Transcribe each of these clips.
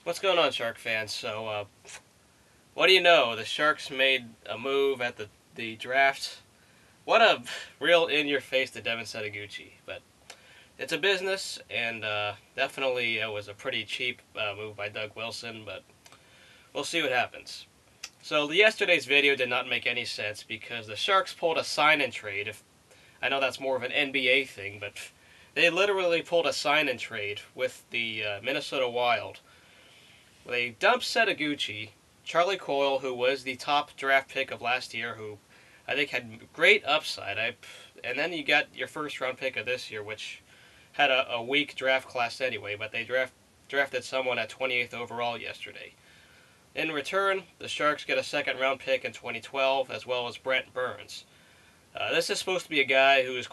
What's going on, Shark fans? What do you know? The Sharks made a move at the draft. What a real in-your-face to Devin Setoguchi. But it's a business, and definitely it was a pretty cheap move by Doug Wilson, but we'll see what happens. So yesterday's video did not make any sense because the Sharks pulled a sign-and trade. If I know that's more of an NBA thing, but they literally pulled a sign-and-trade with the Minnesota Wild. They dumped Setoguchi, Charlie Coyle, who was the top draft pick of last year, who I think had great upside. And then you got your first round pick of this year, which had a weak draft class anyway, but they drafted someone at 28th overall yesterday. In return, the Sharks get a second round pick in 2012, as well as Brent Burns. This is supposed to be a guy who is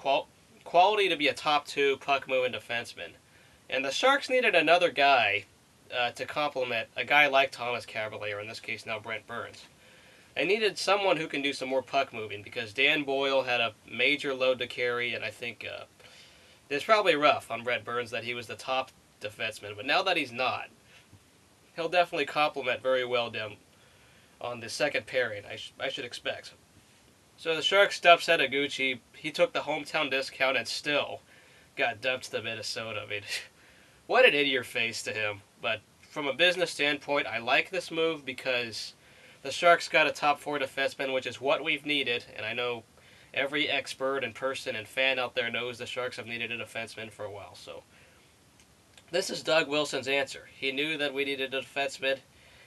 quality to be a top two puck moving defenseman. And the Sharks needed another guy to complement a guy like Thomas Cavalier, in this case now Brent Burns. I needed someone who can do some more puck moving because Dan Boyle had a major load to carry, and I think it's probably rough on Brent Burns that he was the top defenseman. But now that he's not, he'll definitely complement very well down on the second pairing, I should expect. So the Sharks stuffed Setoguchi. He took the hometown discount and still got dumped to Minnesota. I mean, what an in-your-face to him. But from a business standpoint, I like this move because the Sharks got a top four defenseman, which is what we've needed. And I know every expert and person and fan out there knows the Sharks have needed a defenseman for a while. So this is Doug Wilson's answer. He knew that we needed a defenseman,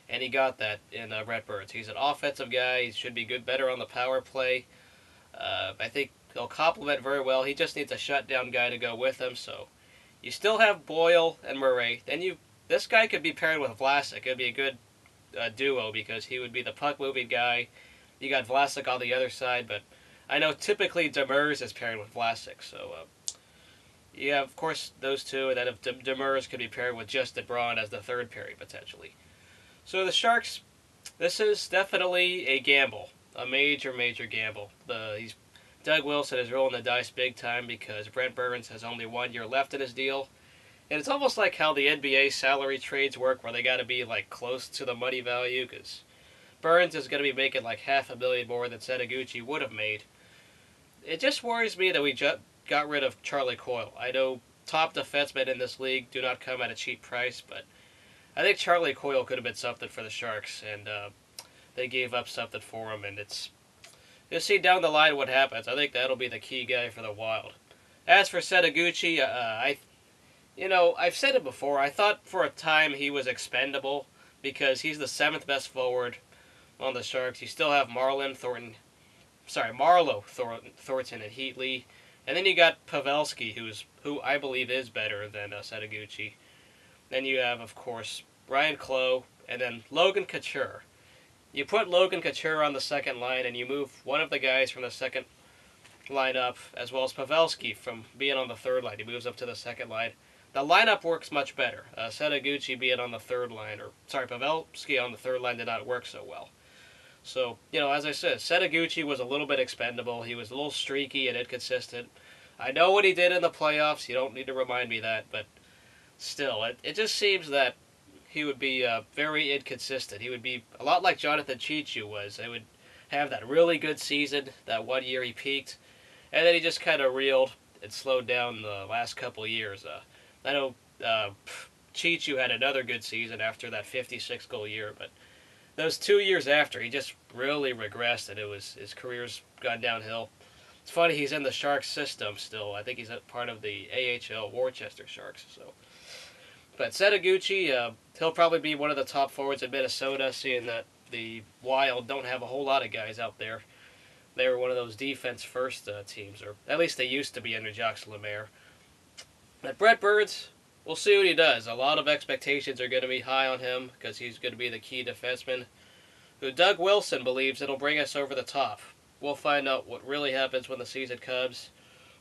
and he got that in Brent Burns. He's an offensive guy. He should be better on the power play. I think he'll complement very well. He just needs a shutdown guy to go with him. So you still have Boyle and Murray. Then this guy could be paired with Vlasic. It'd be a good duo because he would be the puck moving guy. You got Vlasic on the other side, but I know typically Demers is paired with Vlasic. So you have, of course, those two, and then if Demers could be paired with just DeBron as the third pairing potentially. So the Sharks, this is definitely a gamble, a major, major gamble. Doug Wilson is rolling the dice big time because Brent Burns has only 1 year left in his deal. And it's almost like how the NBA salary trades work, where they got to be like close to the money value, because Burns is going to be making like $500,000 more than Setoguchi would have made. It just worries me that we just got rid of Charlie Coyle. I know top defensemen in this league do not come at a cheap price, but I think Charlie Coyle could have been something for the Sharks, and they gave up something for him, and you'll see down the line what happens. I think that'll be the key guy for the Wild. As for Setoguchi, I've said it before. I thought for a time he was expendable because he's the seventh best forward on the Sharks. You still have Marlo Thornton, and Heatley, and then you got Pavelski, who I believe is better than Setoguchi. Then you have, of course, Brian Clough, and then Logan Couture. You put Logan Couture on the second line, and you move one of the guys from the second line up, as well as Pavelski from being on the third line. He moves up to the second line. The lineup works much better. Setoguchi being on the third line, Pavelski on the third line did not work so well. So, as I said, Setoguchi was a little bit expendable. He was a little streaky and inconsistent. I know what he did in the playoffs. You don't need to remind me that, but still, it just seems that he would be very inconsistent. He would be a lot like Jonathan Cheechoo was. They would have that really good season, that 1 year he peaked, and then he just kind of reeled and slowed down the last couple of years. I know Cheechoo had another good season after that 56-goal year, but those 2 years after, he just really regressed, and his career's gone downhill. It's funny, he's in the Sharks system still. I think he's a part of the AHL Worcester Sharks. But Setoguchi, he'll probably be one of the top forwards in Minnesota, seeing that the Wild don't have a whole lot of guys out there. They were one of those defense-first teams, or at least they used to be under Jacques Lemaire. But Brent Burns, we'll see what he does. A lot of expectations are going to be high on him because he's going to be the key defenseman, who Doug Wilson believes it'll bring us over the top. We'll find out what really happens when the season comes.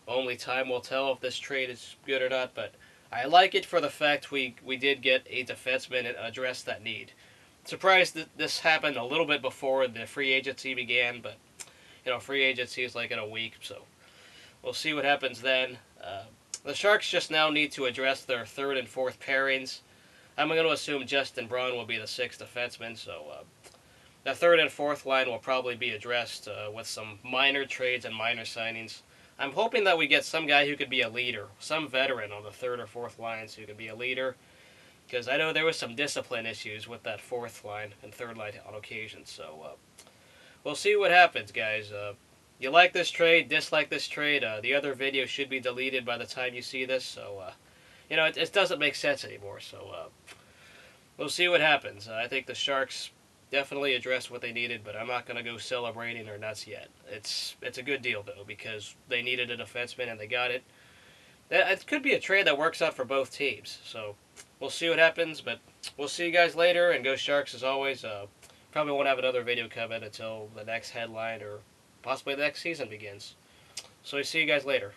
Only time will tell if this trade is good or not, but I like it for the fact we did get a defenseman and address that need. Surprised that this happened a little bit before the free agency began, but free agency is like in a week, so we'll see what happens then. The Sharks just now need to address their third and fourth pairings. I'm going to assume Justin Braun will be the sixth defenseman, so the third and fourth line will probably be addressed with some minor trades and minor signings. I'm hoping that we get some guy who could be a leader, some veteran on the third or fourth lines who could be a leader, because I know there was some discipline issues with that fourth line and third line on occasion. So we'll see what happens, guys. You like this trade, dislike this trade. The other video should be deleted by the time you see this, so it doesn't make sense anymore. So we'll see what happens. I think the Sharks definitely addressed what they needed, but I'm not going to go celebrating or nuts yet. It's a good deal, though, because they needed a defenseman and they got it. It could be a trade that works out for both teams. So we'll see what happens, but we'll see you guys later, and go Sharks as always. Probably won't have another video coming until the next headline or possibly the next season begins. So see you guys later.